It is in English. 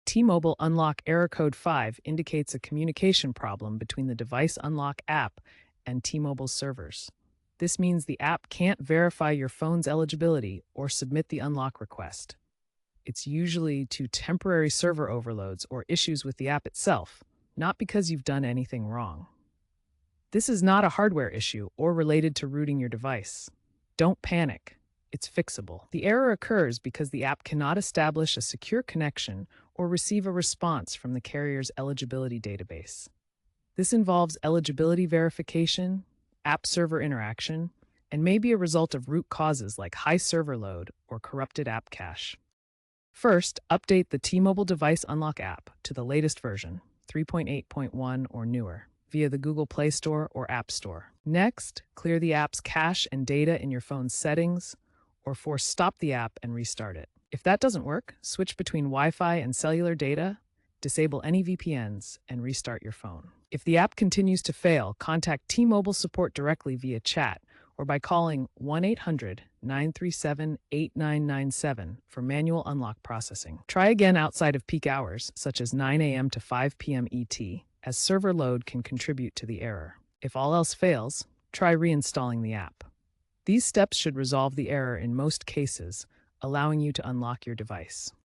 T-Mobile Unlock Error Code 5 indicates a communication problem between the Device Unlock app and T-Mobile's servers. This means the app can't verify your phone's eligibility or submit the unlock request. It's usually to temporary server overloads or issues with the app itself, not because you've done anything wrong. This is not a hardware issue or related to rooting your device. Don't panic. It's fixable. The error occurs because the app cannot establish a secure connection or receive a response from the carrier's eligibility database. This involves eligibility verification, app server interaction, and may be a result of root causes like high server load or corrupted app cache. First, update the T-Mobile Device Unlock app to the latest version, 3.8.1 or newer, via the Google Play Store or App Store. Next, clear the app's cache and data in your phone's settings, or force stop the app and restart it. If that doesn't work, switch between Wi-Fi and cellular data, disable any VPNs, and restart your phone. If the app continues to fail, contact T-Mobile support directly via chat or by calling 1-800-937-8997 for manual unlock processing. Try again outside of peak hours, such as 9 a.m. to 5 p.m. ET, as server load can contribute to the error. If all else fails, try reinstalling the app. These steps should resolve the error in most cases, allowing you to unlock your device.